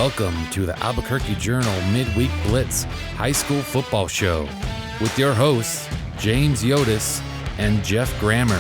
Welcome to the Albuquerque Journal Midweek Blitz High School Football Show with your hosts, James Yodice and Geoff Grammer.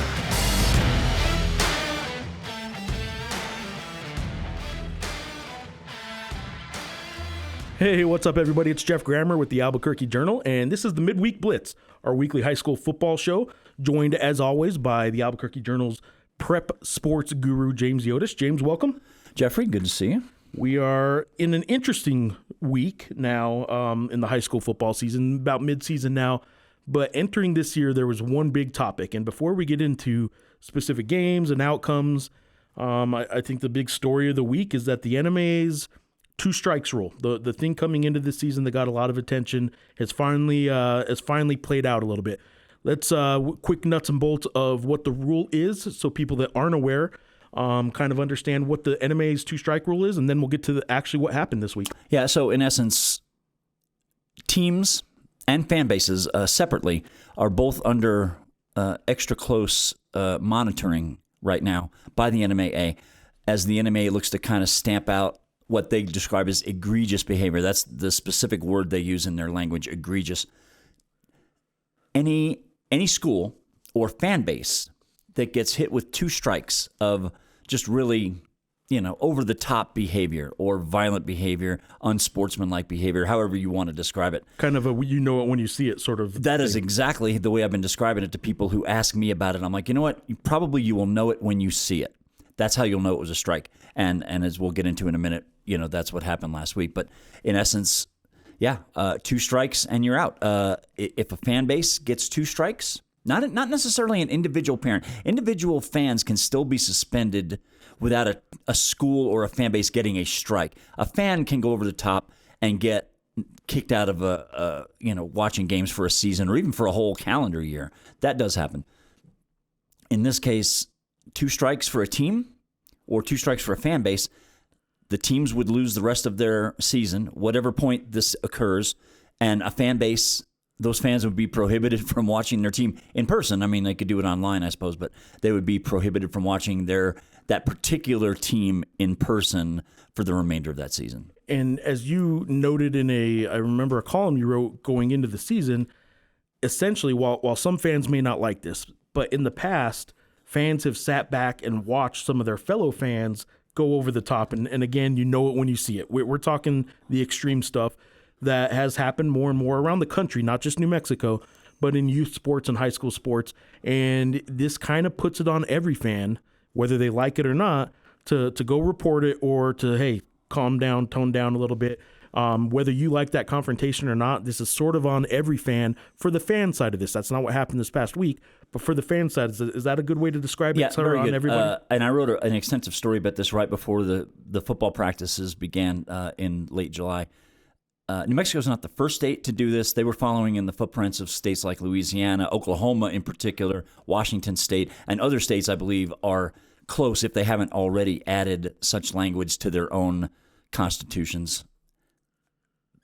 Hey, what's up, everybody? It's Geoff Grammer with the Albuquerque Journal, and this is the Midweek Blitz, our weekly high school football show, joined, as always, by the Albuquerque Journal's prep sports guru, James Yodice. James, welcome. Jeffrey, good to see you. We are in an interesting week now in the high school football season, about mid-season now, but entering this year, there was one big topic, and before we get into specific games and outcomes, I think the big story of the week is that the NMA's two strikes rule, the thing coming into this season that got a lot of attention, has finally played out a little bit. Let's quick nuts and bolts of what the rule is, so people that aren't aware kind of understand what the NMA's two strike rule is, and then we'll get to actually what happened this week. Yeah, so in essence, teams and fan bases separately are both under extra close monitoring right now by the NMAA, as the NMAA looks to kind of stamp out what they describe as egregious behavior. That's the specific word they use in their language, egregious. Any school or fan base that gets hit with two strikes of just really, over-the-top behavior or violent behavior, unsportsmanlike behavior, however you want to describe it. Kind of a you know it when you see it sort of That thing. is exactly the way I've been describing it to people who ask me about it. I'm like, you know what? You will know it when you see it. That's how you'll know it was a strike. And as we'll get into in a minute, that's what happened last week. But in essence, two strikes and you're out. If a fan base gets two strikes, not necessarily an individual parent. Individual fans can still be suspended without a school or a fan base getting a strike. A fan can go over the top and get kicked out of watching games for a season or even for a whole calendar year. That does happen. In this case, two strikes for a team or two strikes for a fan base, the teams would lose the rest of their season, whatever point this occurs, and a fan base, those fans would be prohibited from watching their team in person. I mean, they could do it online, I suppose, but they would be prohibited from watching that particular team in person for the remainder of that season. And as you noted I remember a column you wrote going into the season, essentially, while some fans may not like this, but in the past, fans have sat back and watched some of their fellow fans go over the top. And again, you know it when you see it. We're talking the extreme stuff that has happened more and more around the country, not just New Mexico, but in youth sports and high school sports. And this kind of puts it on every fan, whether they like it or not, to go report it or to, hey, calm down, tone down a little bit. Whether you like that confrontation or not, this is sort of on every fan for the fan side of this. That's not what happened this past week, but for the fan side, is that a good way to describe it? Yeah, very on good. Everybody? And I wrote an extensive story about this right before the football practices began in late July. New Mexico is not the first state to do this. They were following in the footprints of states like Louisiana, Oklahoma in particular, Washington State, and other states, I believe, are close if they haven't already added such language to their own constitutions.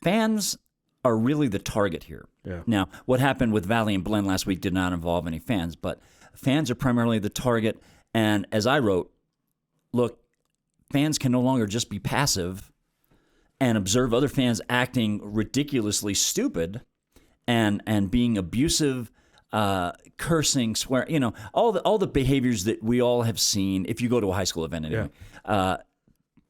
Fans are really the target here. Yeah. Now, what happened with Valley and Blend last week did not involve any fans, but fans are primarily the target. And as I wrote, look, fans can no longer just be passive and observe other fans acting ridiculously stupid and being abusive, cursing, swearing, all the behaviors that we all have seen if you go to a high school event anyway. Yeah.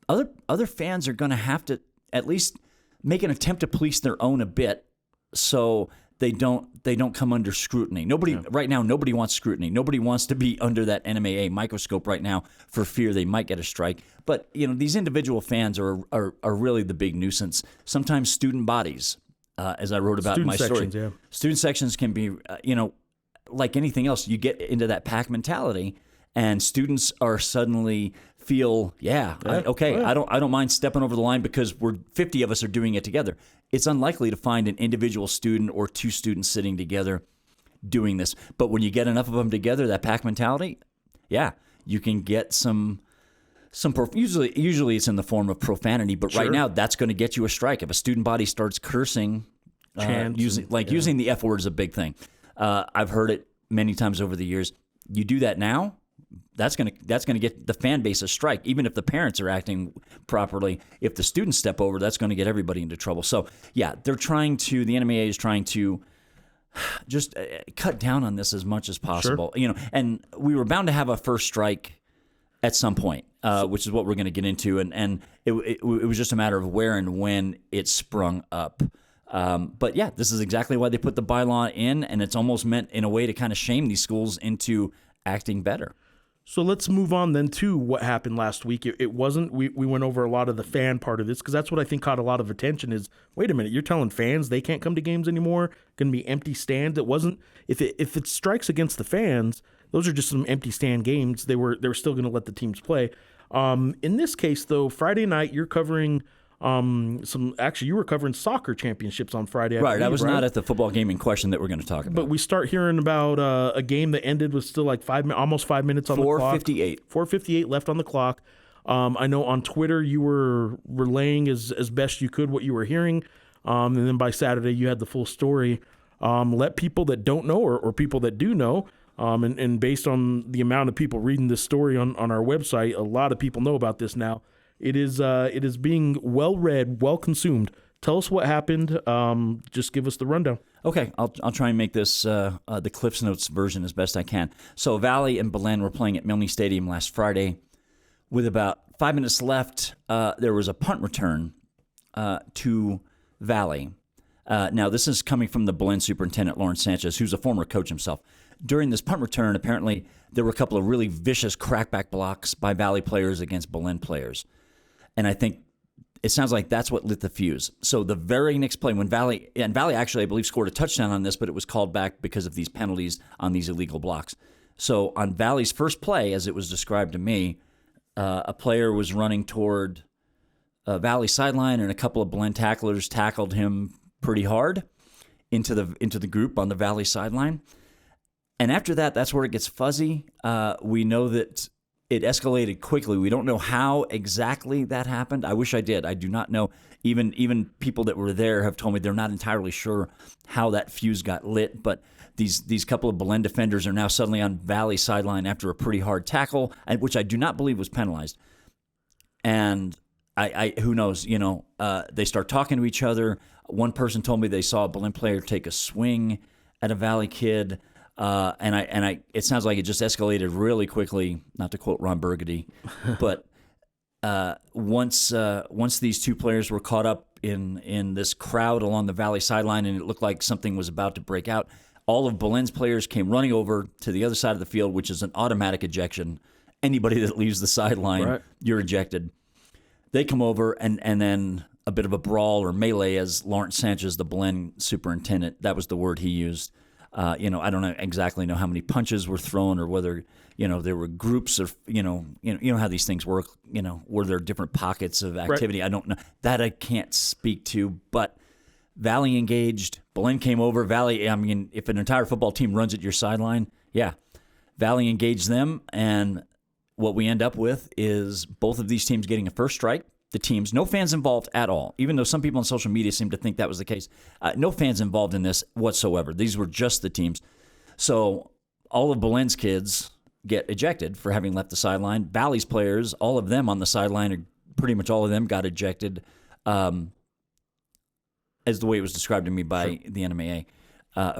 Other fans are going to have to at least make an attempt to police their own a bit so they don't come under scrutiny. Right now, nobody wants scrutiny. Nobody wants to be under that NMAA microscope right now for fear they might get a strike. But these individual fans are really the big nuisance. Sometimes student bodies, as I wrote about in my story. Yeah. Student sections can be, like anything else, you get into that pack mentality, and students are suddenly feel, I don't mind stepping over the line because 50 of us are doing it together. It's unlikely to find an individual student or two students sitting together doing this. But when you get enough of them together, that pack mentality, you can get some usually it's in the form of profanity, but Sure. Right now that's going to get you a strike. If a student body starts cursing, using the F word is a big thing. I've heard it many times over the years. You do that now, that's gonna get the fan base a strike. Even if the parents are acting properly, if the students step over, that's going to get everybody into trouble. So yeah, the NMAA is trying to just cut down on this as much as possible. Sure. And we were bound to have a first strike at some point, which is what we're going to get into, and it was just a matter of where and when it sprung up. But yeah, this is exactly why they put the bylaw in, and it's almost meant in a way to kind of shame these schools into acting better. So let's move on then to what happened last week. It wasn't, we went over a lot of the fan part of this, because that's what I think caught a lot of attention is, wait a minute, you're telling fans they can't come to games anymore? Going to be empty stands? It wasn't, if it strikes against the fans, those are just some empty stand games. They were still going to let the teams play. In this case, though, Friday night, you're covering you were covering soccer championships on Friday. Right, I was not at the football game in question that we're going to talk about. But we start hearing about a game that ended with still like almost 5 minutes on the clock. 4:58 left on the clock. I know on Twitter you were relaying as best you could what you were hearing, and then by Saturday you had the full story. Let people that don't know or people that do know, and based on the amount of people reading this story on our website, a lot of people know about this now. It is being well read, well consumed. Tell us what happened. Just give us the rundown. Okay, I'll try and make this the Cliffs Notes version as best I can. So Valley and Belen were playing at Milne Stadium last Friday. With about 5 minutes left, there was a punt return to Valley. Now, this is coming from the Belen superintendent, Lawrence Sanchez, who's a former coach himself. During this punt return, apparently, there were a couple of really vicious crackback blocks by Valley players against Belen players. And I think it sounds like that's what lit the fuse. So the very next play, when Valley actually, I believe, scored a touchdown on this, but it was called back because of these penalties on these illegal blocks. So on Valley's first play, as it was described to me, a player was running toward Valley sideline, and a couple of Belen tacklers tackled him pretty hard into the group on the Valley sideline. And after that, that's where it gets fuzzy. We know that it escalated quickly. We don't know how exactly that happened. I wish I did. I do not know. Even people that were there have told me they're not entirely sure how that fuse got lit. But these couple of Belen defenders are now suddenly on Valley sideline after a pretty hard tackle, which I do not believe was penalized. And I who knows? They start talking to each other. One person told me they saw a Belen player take a swing at a Valley kid. It sounds like it just escalated really quickly. Not to quote Ron Burgundy, but once these two players were caught up in this crowd along the Valley sideline, and it looked like something was about to break out, all of Belen's players came running over to the other side of the field, which is an automatic ejection. Anybody that leaves the sideline, right, you're ejected. They come over, and then a bit of a brawl or melee, as Lawrence Sanchez, the Belen superintendent, that was the word he used. I don't exactly know how many punches were thrown, or whether there were groups of you know how these things work. Were there different pockets of activity? Right. I don't know that. I can't speak to. But Valley engaged. Belen came over. Valley. I mean, if an entire football team runs at your sideline, yeah, Valley engaged them, and what we end up with is both of these teams getting a first strike. The teams, no fans involved at all, even though some people on social media seem to think that was the case. No fans involved in this whatsoever. These were just the teams. So all of Belen's kids get ejected for having left the sideline. Valley's players, all of them on the sideline, or pretty much all of them got ejected, as the way it was described to me by the NMAA,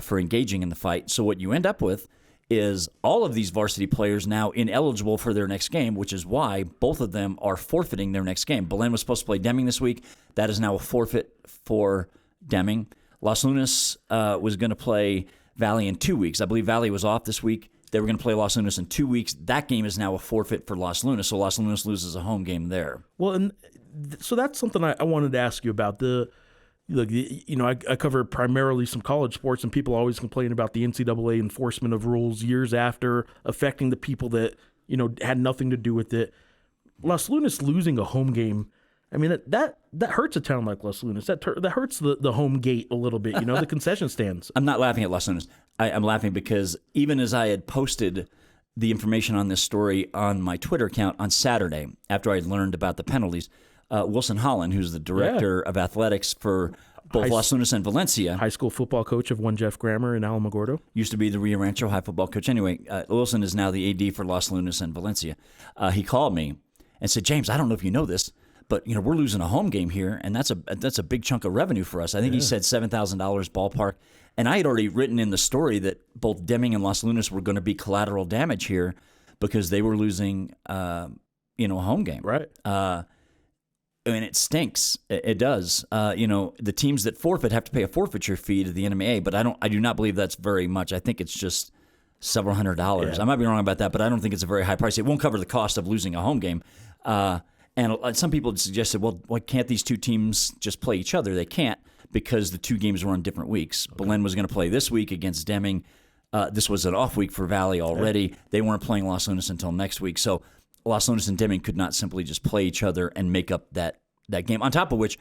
for engaging in the fight. So what you end up with is all of these varsity players now ineligible for their next game, which is why both of them are forfeiting their next game. Belen was supposed to play Deming this week. That is now a forfeit for Deming. Los Lunas was going to play Valley in 2 weeks. I believe Valley was off this week. They were going to play Los Lunas in 2 weeks. That game is now a forfeit for Los Lunas, so Los Lunas loses a home game there. Well, and so that's something I wanted to ask you about. I cover primarily some college sports, and people always complain about the NCAA enforcement of rules years after, affecting the people that had nothing to do with it. Los Lunas losing a home game, I mean that hurts a town like Los Lunas. That hurts the home gate a little bit. The concession stands. I'm not laughing at Los Lunas. I'm laughing because even as I had posted the information on this story on my Twitter account on Saturday, after I had learned about the penalties, Wilson Holland, who's the director of athletics for both Las Lunas and Valencia. High school football coach of one Geoff Grammer in Alamogordo. Used to be the Rio Rancho high football coach. Anyway, Wilson is now the AD for Las Lunas and Valencia. He called me and said, James, I don't know if you know this, but we're losing a home game here, and that's a big chunk of revenue for us. I think he said $7,000 ballpark. And I had already written in the story that both Deming and Las Lunas were going to be collateral damage here because they were losing, a home game. Right. And it stinks. It does. The teams that forfeit have to pay a forfeiture fee to the NMAA, but I do not believe that's very much. I think it's just several $100s. Yeah. I might be wrong about that, but I don't think it's a very high price. It won't cover the cost of losing a home game. And some people suggested, well, why can't these two teams just play each other? They can't because the two games were on different weeks. Okay. Belen was going to play this week against Deming. This was an off week for Valley already. Okay. They weren't playing Las Lunas until next week. So Las Lunas and Deming could not simply just play each other and make up that game. On top of which,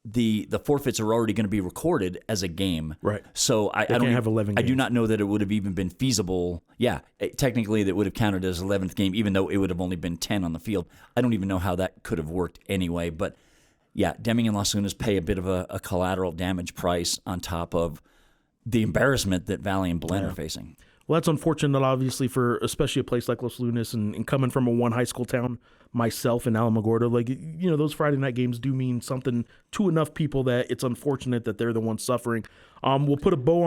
the forfeits are already going to be recorded as a game. Right. So I don't have 11 games. I do not know that it would have even been feasible. Yeah, technically that would have counted as 11th game, even though it would have only been 10 on the field. I don't even know how that could have worked anyway. But yeah, Deming and Las Lunas pay a bit of a collateral damage price on top of the embarrassment that Valley and Belen are facing. Well, that's unfortunate, obviously, for especially a place like Las Lunas and coming from a one high school town myself in Alamogordo. Like, those Friday night games do mean something to enough people that it's unfortunate that they're the ones suffering. We'll put a bow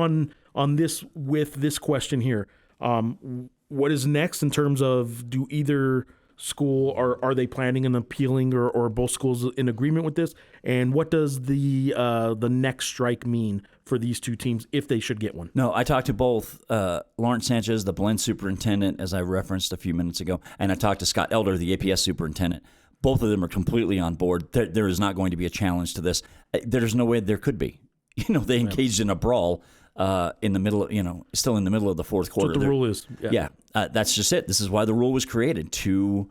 on this with this question here. What is next in terms of do either school, are they planning on appealing or both schools in agreement with this? And what does the next strike mean for these two teams if they should get one? No, I talked to both Lawrence Sanchez, the Belen superintendent, as I referenced a few minutes ago, and I talked to Scott Elder, the APS superintendent. Both of them are completely on board. There is not going to be a challenge to this. There's no way there could be. They engaged in a brawl in the middle of, still in the middle of the fourth quarter. That's what the rule is. Yeah, that's just it. This is why the rule was created, to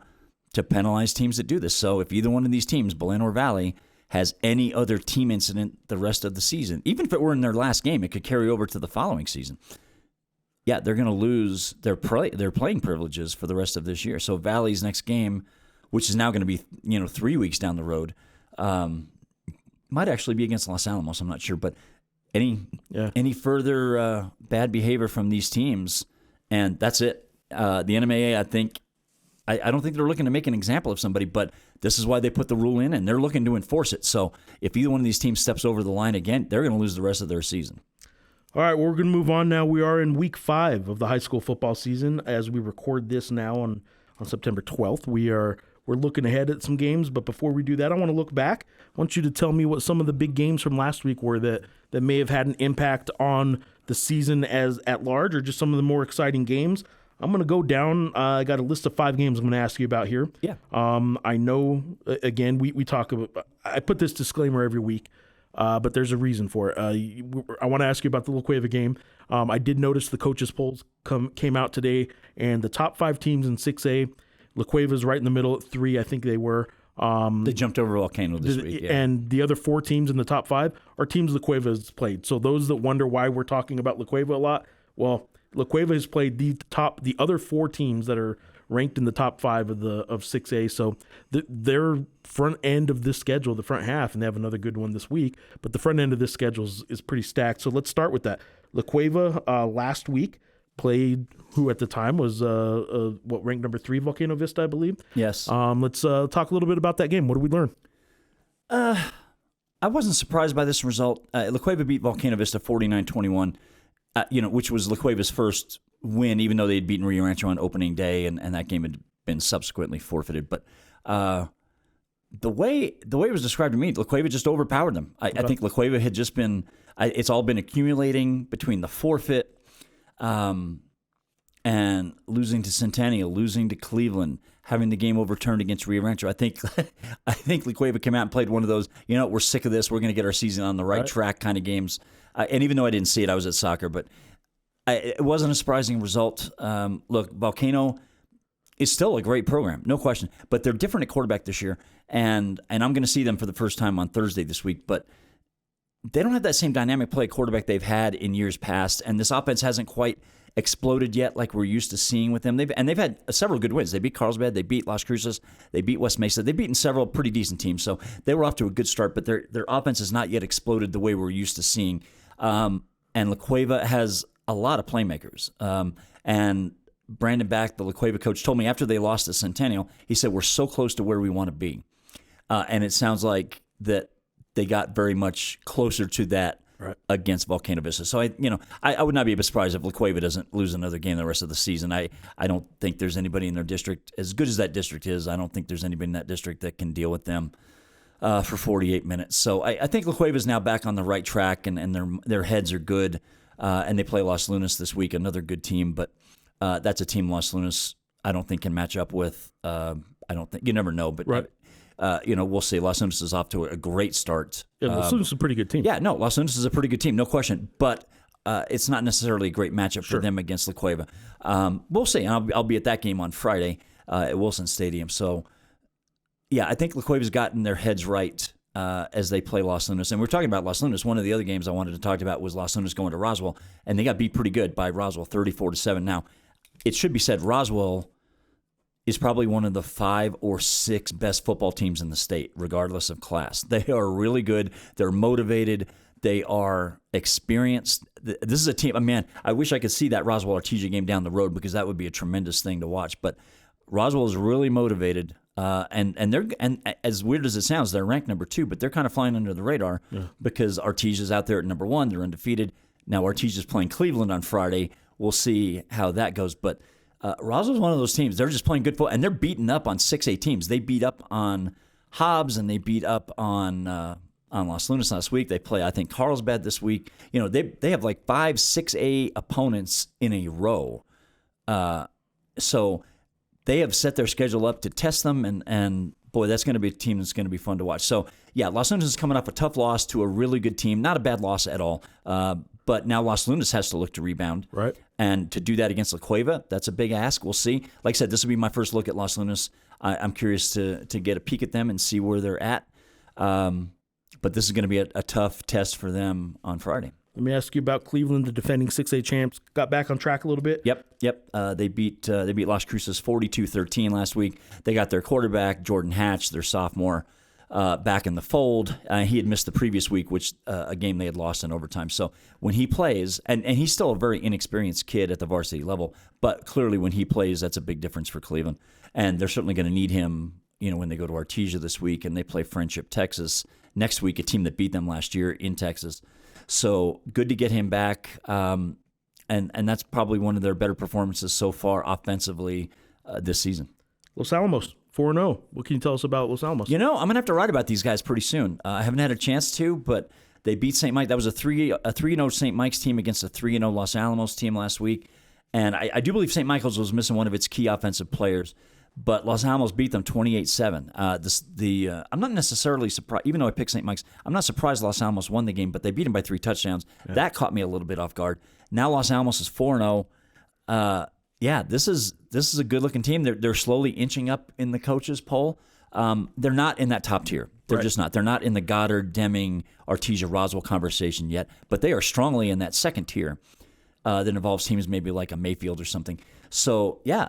penalize teams that do this. So if either one of these teams, Belen or Valley, has any other team incident the rest of the season, even if it were in their last game, it could carry over to the following season. Yeah, they're going to lose their playing privileges for the rest of this year. So Valley's next game, which is now going to be 3 weeks down the road, might actually be against Los Alamos. I'm not sure, but any further bad behavior from these teams, and that's it. The NMAA, I don't think they're looking to make an example of somebody, but this is why they put the rule in, and they're looking to enforce it. So if either one of these teams steps over the line again, they're going to lose the rest of their season. All right, we're going to move on now. We are in week 5 of the high school football season as we record this now on September 12th. We're looking ahead at some games, but before we do that, I want to look back. I want you to tell me what some of the big games from last week were that may have had an impact on the season as at large, or just some of the more exciting games. I'm going to go down. I got a list of 5 games I'm going to ask you about here. Yeah. I know, again, we talk about, I put this disclaimer every week, but there's a reason for it. I want to ask you about the La Cueva game. I did notice the coaches' polls came out today, and the top 5 teams in 6A, La Cueva's right in the middle at 3, I think they were. They jumped over Volcano this week. Yeah. And the other 4 teams in the top 5 are teams La Cueva's played. So those that wonder why we're talking about La Cueva a lot, well, La Cueva has played the other 4 teams that are ranked in the top 5 of 6A. So their front end of this schedule, the front half, and they have another good one this week, but the front end of this schedule is pretty stacked. So let's start with that. La Cueva last week played who at the time was ranked number 3, Volcano Vista, I believe. Yes. Let's talk a little bit about that game. What did we learn? I wasn't surprised by this result. La Cueva beat Volcano Vista 49-21. Which was La Cueva's first win, even though they had beaten Rio Rancho on opening day, and that game had been subsequently forfeited. But the way it was described to me, La Cueva just overpowered them. I think La Cueva had just been. It's all been accumulating between the forfeit, and losing to Centennial, losing to Cleveland, having the game overturned against Rio Rancho. I think La Cueva came out and played one of those. We're sick of this. We're going to get our season on the right track kind of games. And even though I didn't see it, I was at soccer, but it wasn't a surprising result. Look, Volcano is still a great program, no question, but they're different at quarterback this year, and I'm going to see them for the first time on Thursday this week, but they don't have that same dynamic play quarterback they've had in years past, and this offense hasn't quite exploded yet like we're used to seeing with them. They've had several good wins. They beat Carlsbad, they beat Las Cruces, they beat West Mesa. They've beaten several pretty decent teams, so they were off to a good start, but their offense has not yet exploded the way we're used to seeing. And La Cueva has a lot of playmakers. And Brandon Back, the La Cueva coach, told me after they lost to Centennial, he said, we're so close to where we want to be. And it sounds like that they got very much closer to that against Volcano Vista. So I would not be surprised if La Cueva doesn't lose another game the rest of the season. I don't think there's anybody in their district, as good as that district is, I don't think there's anybody in that district that can deal with them for 48 minutes. So I think La Cueva is now back on the right track, and their heads are good. And they play Los Lunas this week, another good team, but that's a team Los Lunas I don't think can match up with. I don't think, you never know, but we'll see. Los Lunas is off to a great start. Yeah, Los Lunas is a pretty good team. Yeah, no, Los Lunas is a pretty good team, no question. But it's not necessarily a great matchup for them against La Cueva. We'll see. And I'll be at that game on Friday at Wilson Stadium. So, yeah, I think La Cueva's gotten their heads right as they play Los Lunas. And we're talking about Los Lunas. One of the other games I wanted to talk about was Los Lunas going to Roswell, and they got beat pretty good by Roswell, 34-7. Now, it should be said, Roswell is probably one of the 5 or 6 best football teams in the state, regardless of class. They are really good. They're motivated. They are experienced. This is a team, man, I wish I could see that Roswell Artesia game down the road, because that would be a tremendous thing to watch. But Roswell is really motivated. And they're, and as weird as it sounds, they're ranked number 2, but they're kind of flying under the radar because Artesia's out there at number 1. They're undefeated. Now Artesia's playing Cleveland on Friday. We'll see how that goes. But Roswell's one of those teams. They're just playing good football, and they're beating up on 6A teams. They beat up on Hobbs, and they beat up on Los Lunas last week. They play, I think, Carlsbad this week. They have like 5 6A opponents in a row. So they have set their schedule up to test them, and boy, that's going to be a team that's going to be fun to watch. So, yeah, Los Lunas is coming off a tough loss to a really good team. Not a bad loss at all, but now Los Lunas has to look to rebound. Right. And to do that against La Cueva, that's a big ask. We'll see. Like I said, this will be my first look at Los Lunas. I'm curious to get a peek at them and see where they're at. But this is going to be a tough test for them on Friday. Let me ask you about Cleveland, the defending 6A champs. Got back on track a little bit? Yep. They beat Las Cruces 42-13 last week. They got their quarterback, Jordan Hatch, their sophomore, back in the fold. He had missed the previous week, which a game they had lost in overtime. So when he plays, and he's still a very inexperienced kid at the varsity level, but clearly when he plays, that's a big difference for Cleveland. And they're certainly going to need him, when they go to Artesia this week, and they play Friendship, Texas next week, a team that beat them last year in Texas. So good to get him back, and that's probably one of their better performances so far offensively this season. Los Alamos, 4-0. What can you tell us about Los Alamos? I'm going to have to write about these guys pretty soon. I haven't had a chance to, but they beat St. Mike. That was a 3-0 St. Mike's team against a 3-0 Los Alamos team last week. And I do believe St. Michael's was missing one of its key offensive players, but Los Alamos beat them 28-7. I'm not necessarily surprised, even though I picked St. Mike's, I'm not surprised Los Alamos won the game, but they beat them by 3 touchdowns. Yeah. That caught me a little bit off guard. Now Los Alamos is 4-0. This is a good-looking team. They're slowly inching up in the coaches' poll. They're not in that top tier. They're just not. They're not in the Goddard, Deming, Artesia, Roswell conversation yet, but they are strongly in that second tier that involves teams maybe like a Mayfield or something. So, yeah,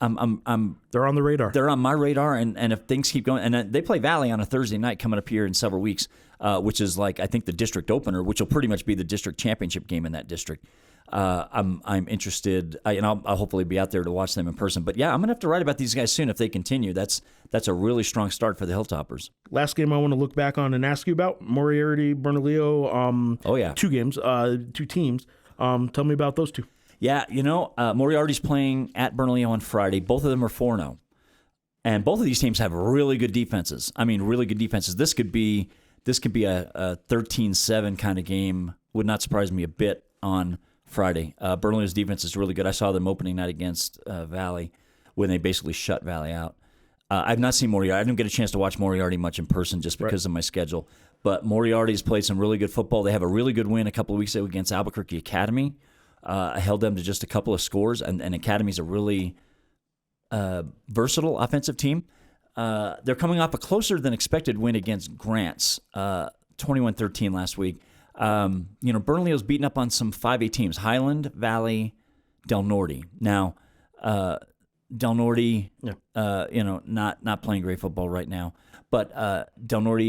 they're on the radar. They're on my radar, and if things keep going, and they play Valley on a Thursday night coming up here in several weeks, which is like I think the district opener, which will pretty much be the district championship game in that district. I'm interested, and I'll hopefully be out there to watch them in person. But yeah, I'm gonna have to write about these guys soon if they continue. That's a really strong start for the Hilltoppers. Last game I want to look back on and ask you about Moriarty, Bernalillo. 2 games, 2 teams. Tell me about those 2. Yeah, Moriarty's playing at Bernalillo on Friday. Both of them are 4-0. And both of these teams have really good defenses. I mean, really good defenses. This could be a 13-7 kind of game. Would not surprise me a bit on Friday. Bernalillo's defense is really good. I saw them opening night against Valley when they basically shut Valley out. I've not seen Moriarty. I didn't get a chance to watch Moriarty much in person just because of my schedule. But Moriarty's played some really good football. They have a really good win a couple of weeks ago against Albuquerque Academy. I held them to just a couple of scores, and Academy's a really versatile offensive team. They're coming off a closer than expected win against Grants, 21-13 last week. Bernalillo's beaten up on some 5A teams: Highland, Valley, Del Norte. Now, Del Norte, not playing great football right now, but Del Norte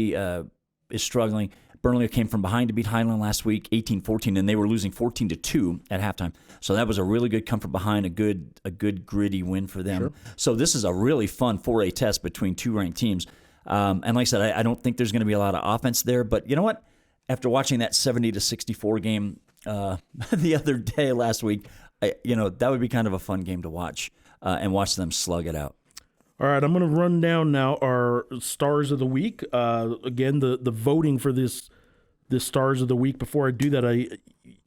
is struggling. Bernalillo came from behind to beat Highland last week, 18-14, and they were losing 14-2 at halftime. So that was a really good come from behind, a good gritty win for them. Sure. So this is a really fun 4A test between two ranked teams. And like I said, I don't think there's going to be a lot of offense there. But you know what? After watching that 70-64 game the other day last week, that would be kind of a fun game to watch and watch them slug it out. All right, I'm going to run down now our Stars of the Week. Again, the voting for this Stars of the Week. Before I do that,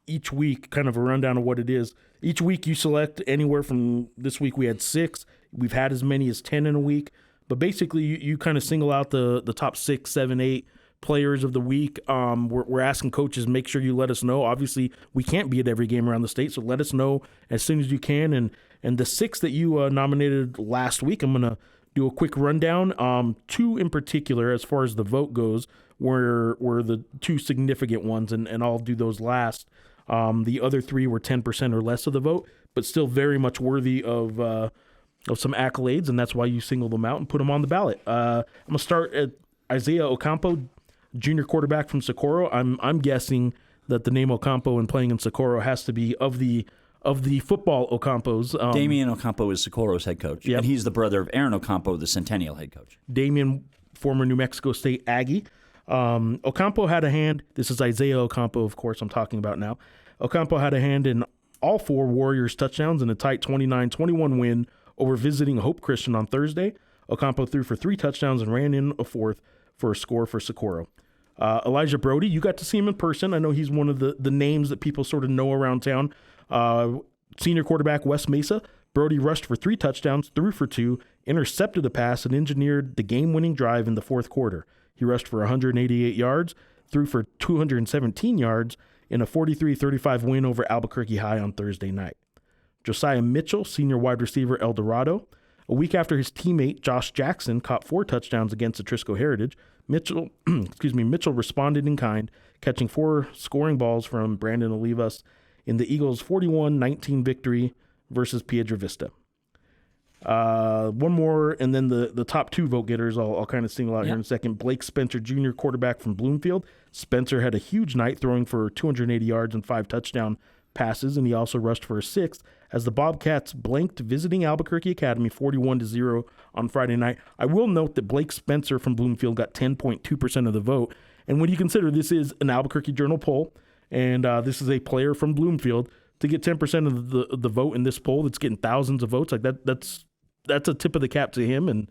each week, kind of a rundown of what it is. Each week you select anywhere from, this week we had 6. We've had as many as 10 in a week. But basically, you kind of single out the top 6, 7, 8 players of the week. We're asking coaches, make sure you let us know. Obviously, we can't be at every game around the state, so let us know as soon as you can. And the 6 that you nominated last week, I'm going to do a quick rundown. 2 in particular, as far as the vote goes, were the 2 significant ones, and I'll do those last. The other 3 were 10% or less of the vote, but still very much worthy of some accolades, and that's why you single them out and put them on the ballot. I'm going to start at Isaiah Ocampo, junior quarterback from Socorro. I'm guessing that the name Ocampo and playing in Socorro has to be of the football Ocampos. Damian Ocampo is Socorro's head coach, and he's the brother of Aaron Ocampo, the Centennial head coach. Damian, former New Mexico State Aggie. Ocampo had a hand. This is Isaiah Ocampo, of course, I'm talking about now. Ocampo had a hand in all 4 Warriors touchdowns in a tight 29-21 win over visiting Hope Christian on Thursday. Ocampo threw for 3 touchdowns and ran in a 4th for a score for Socorro. Elijah Brody, you got to see him in person. I know he's one of the names that people sort of know around town. Senior quarterback West Mesa. Brody rushed for 3 touchdowns, threw for 2, intercepted a pass, and engineered the game-winning drive in the 4th quarter. He rushed for 188 yards, threw for 217 yards in a 43-35 win over Albuquerque High on Thursday night. Josiah Mitchell, senior wide receiver El Dorado. A week after his teammate Josh Jackson caught 4 touchdowns against Atrisco Heritage, Mitchell responded in kind, catching 4 scoring balls from Brandon Olivas in the Eagles' 41-19 victory versus Piedra Vista. One more, and then the top 2 vote getters I'll kind of single out here in a second. Blake Spencer, junior quarterback from Bloomfield. Spencer had a huge night, throwing for 280 yards and 5 touchdown passes, and he also rushed for a 6th as the Bobcats blanked visiting Albuquerque Academy 41-0 on Friday night. I will note that Blake Spencer from Bloomfield got 10.2% of the vote, and when you consider this is an Albuquerque Journal poll, and this is a player from Bloomfield, to get 10% of the vote in this poll that's getting thousands of votes, like that's a tip of the cap to him and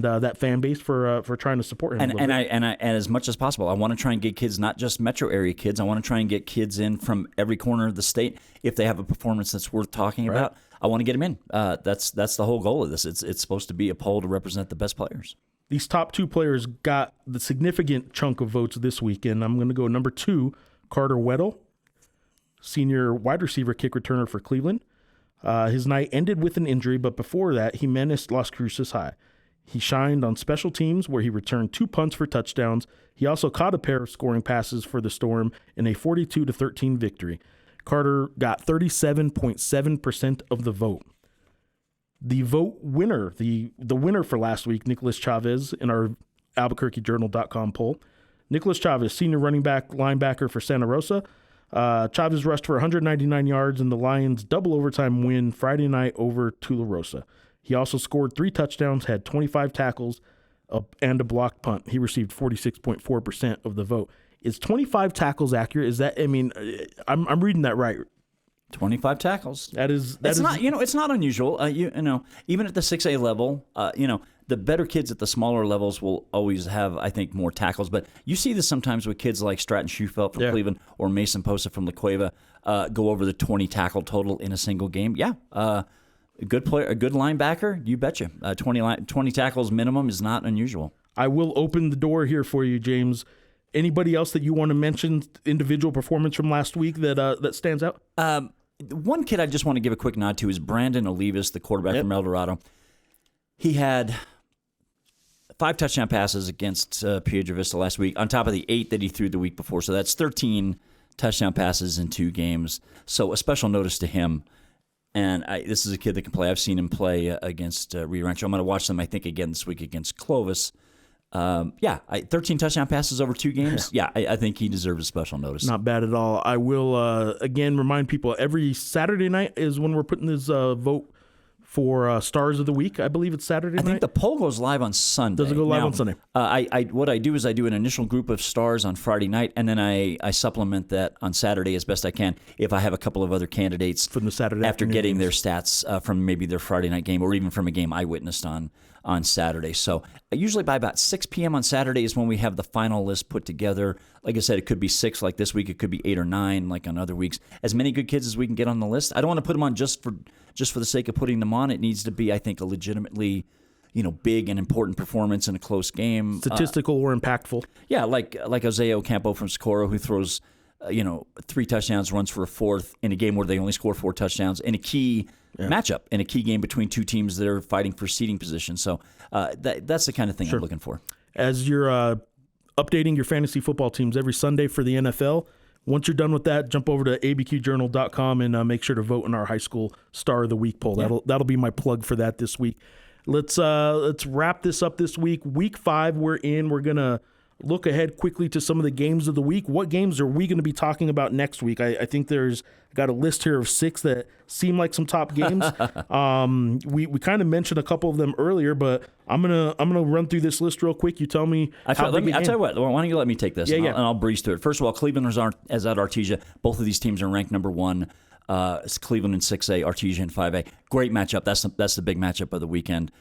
that fan base for trying to support him. And as much as possible, I want to try and get kids, not just metro area kids. I want to try and get kids in from every corner of the state. If they have a performance that's worth talking about, I want to get them in. That's the whole goal of this. It's supposed to be a poll to represent the best players. These top 2 players got the significant chunk of votes this week, and I'm going to go number 2, Carter Weddle, senior wide receiver kick returner for Cleveland. His night ended with an injury, but before that, he menaced Las Cruces High. He shined on special teams where he returned 2 punts for touchdowns. He also caught a pair of scoring passes for the Storm in a 42-13 victory. Carter got 37.7% of the vote. The vote winner, the winner for last week, Nicholas Chavez, in our AlbuquerqueJournal.com poll. Nicholas Chavez, senior running back linebacker for Santa Rosa. Chavez rushed for 199 yards in the Lions' double overtime win Friday night over Tularosa. He also scored 3 touchdowns, had 25 tackles, and a blocked punt. He received 46.4% of the vote. Is 25 tackles accurate? Is that? I mean, I'm reading that right. 25 tackles. That is not. It's not unusual. Even at the 6A level, the better kids at the smaller levels will always have, I think, more tackles. But you see this sometimes with kids like Stratton Schufelt from Cleveland or Mason Posa from La Cueva go over the 20 tackle total in a single game. Yeah. A good player, a good linebacker, you betcha. 20 tackles minimum is not unusual. I will open the door here for you, James. Anybody else that you want to mention, individual performance from last week that stands out? One kid I just want to give a quick nod to is Brandon Olivas, the quarterback from El Dorado. He had 5 touchdown passes against Piedra Vista last week, on top of the 8 that he threw the week before. So that's 13 touchdown passes in 2 games. So a special notice to him. And this is a kid that can play. I've seen him play against Rio Rancho. I'm going to watch them, I think, again this week against Clovis. 13 touchdown passes over 2 games. Yeah, I think he deserves a special notice. Not bad at all. I will, again, remind people every Saturday night is when we're putting this vote for Stars of the Week. I believe it's Saturday night. I think the poll goes live on Sunday. Does it go live on Sunday? What I do is I do an initial group of stars on Friday night, and then I supplement that on Saturday as best I can if I have a couple of other candidates from the Saturday after getting their stats from maybe their Friday night game or even from a game I witnessed on Saturday. So usually by about 6 p.m. on Saturday is when we have the final list put together. Like I said, it could be 6 like this week. It could be 8 or 9 like on other weeks. As many good kids as we can get on the list. I don't want to put them on just for the sake of putting them on. It needs to be, I think, a legitimately big and important performance in a close game. Statistical or impactful. Yeah, like Jose Ocampo from Socorro, who throws 3 touchdowns, runs for a 4th in a game where they only score 4 touchdowns in a key matchup, in a key game between 2 teams that are fighting for seeding position. So that's the kind of thing I'm looking for. As you're updating your fantasy football teams every Sunday for the NFL, once you're done with that, jump over to abqjournal.com and make sure to vote in our high school Star of the Week poll. Yeah. That'll be my plug for that this week. Let's wrap this up this week. Week 5 we're in. We're gonna look ahead quickly to some of the games of the week. What games are we going to be talking about next week? I think I got a list here of 6 that seem like some top games. We kind of mentioned a couple of them earlier, but I'm gonna run through this list real quick. You tell me. I'll tell you what. Why don't you let me take this? And I'll breeze through it. First of all, Cleveland is at Artesia. Both of these teams are ranked number 1. It's Cleveland in 6A, Artesia in 5A. Great matchup. That's the big matchup of the weekend.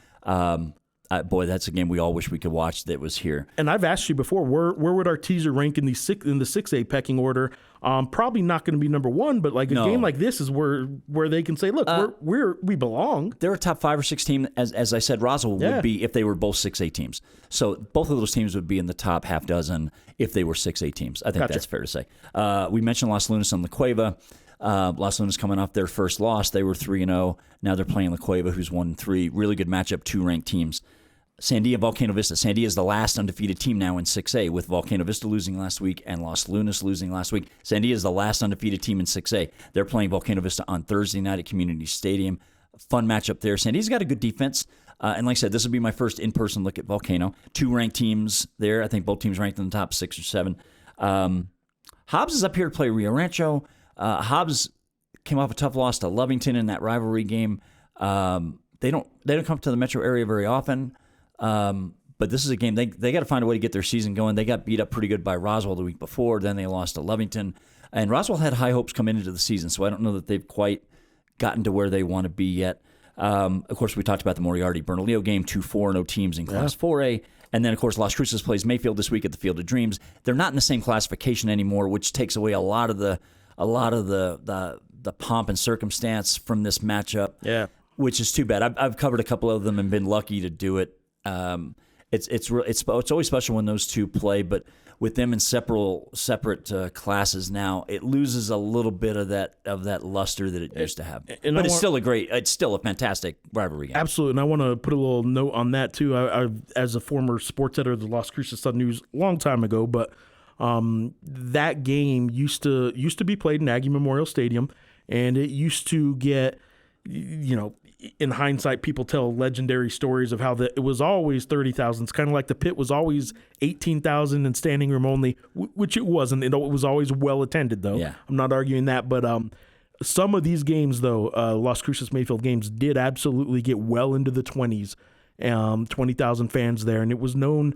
Boy, that's a game we all wish we could watch that was here. And I've asked you before, where would Artesia rank in the 6A pecking order? Probably not going to be number 1, but game like this is where they can say, look, we belong. They're a top 5 or 6 team, as I said. Roswell would be if they were both 6A teams. So both of those teams would be in the top half dozen if they were 6A teams. I think that's fair to say. We mentioned Los Lunas and La Cueva. Los Lunas coming off their first loss. They were 3-0. Now they're playing La Cueva, who's 1-3. Really good matchup, 2 ranked teams. Sandia, Volcano Vista. Sandia is the last undefeated team now in 6A, with Volcano Vista losing last week and Los Lunas losing last week. Sandia is the last undefeated team in 6A. They're playing Volcano Vista on Thursday night at Community Stadium. Fun matchup there. Sandia's got a good defense. And like I said, this will be my first in-person look at Volcano. 2 ranked teams there. I think both teams ranked in the top 6 or 7. Hobbs is up here to play Rio Rancho. Hobbs came off a tough loss to Lovington in that rivalry game. They don't come to the metro area very often. But this is a game they got to find a way to get their season going. They got beat up pretty good by Roswell the week before. Then they lost to Lovington, and Roswell had high hopes coming into the season. So I don't know that they've quite gotten to where they want to be yet. Of course, we talked about the Moriarty Bernalillo game, 2 4-0 teams in Class 4A, and then of course Las Cruces plays Mayfield this week at the Field of Dreams. They're not in the same classification anymore, which takes away a lot of the pomp and circumstance from this matchup. Yeah, which is too bad. I've covered a couple of them and been lucky to do it. It's always special when those two play, but with them in separate classes now, it loses a little bit of that luster that it used to have. But it's still a fantastic rivalry game. Absolutely, and I want to put a little note on that too. I as a former sports editor of the Las Cruces Sun News a long time ago, but that game used to be played in Aggie Memorial Stadium, and it used to get, in hindsight, people tell legendary stories of how it was always 30,000. It's kind of like the pit was always 18,000 and standing room only, which it wasn't. It was always well attended, though. Yeah. I'm not arguing that, but some of these games, though, Las Cruces Mayfield games did absolutely get well into the 20s, 20,000 fans there, and it was known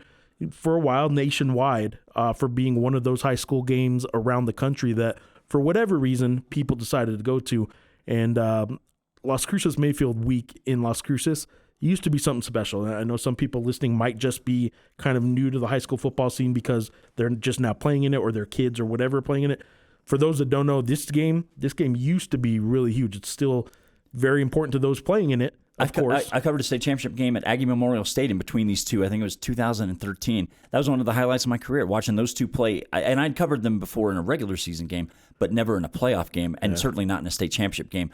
for a while nationwide for being one of those high school games around the country that, for whatever reason, people decided to go to. And Las Cruces Mayfield week in Las Cruces used to be something special. I know some people listening might just be kind of new to the high school football scene because they're just now playing in it, or their kids or whatever are playing in it. For those that don't know, this game used to be really huge. It's still very important to those playing in it. Of course. I covered a state championship game at Aggie Memorial Stadium between these two. I think it was 2013. That was one of the highlights of my career, watching those two play. And I'd covered them before in a regular season game, but never in a playoff game, and certainly not in a state championship game.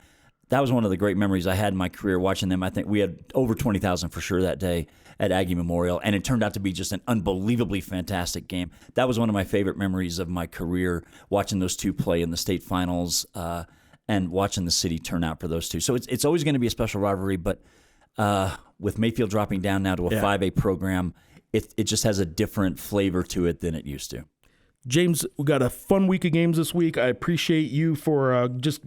that was one of the great memories I had in my career watching them. I think we had over 20,000 for sure that day at Aggie Memorial, and it turned out to be just an unbelievably fantastic game. That was one of my favorite memories of my career, watching those two play in the state finals and watching the city turn out for those two. So it's always going to be a special rivalry, but with Mayfield dropping down now to a 5A program, it just has a different flavor to it than it used to. James, we got a fun week of games this week. I appreciate you for just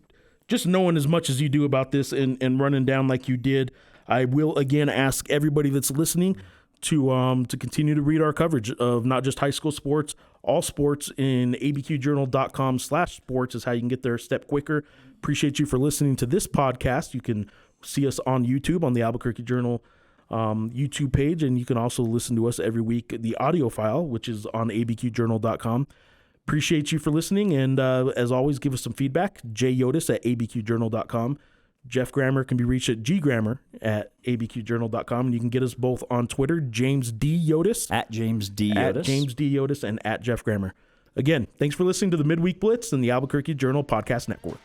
knowing as much as you do about this and running down like you did. I will again ask everybody that's listening to continue to read our coverage of not just high school sports, all sports in abqjournal.com/sports is how you can get there a step quicker. Appreciate you for listening to this podcast. You can see us on YouTube on the Albuquerque Journal YouTube page, and you can also listen to us every week, the audio file, which is on abqjournal.com. Appreciate you for listening, and as always, give us some feedback. Yodice at abqjournal.com. Geoff Grammer can be reached at grammer@abqjournal.com, and you can get us both on Twitter, James D. Yodice. At James D. Yodice. At James D. Yodice and at Geoff Grammer. Again, thanks for listening to the Midweek Blitz and the Albuquerque Journal Podcast Network.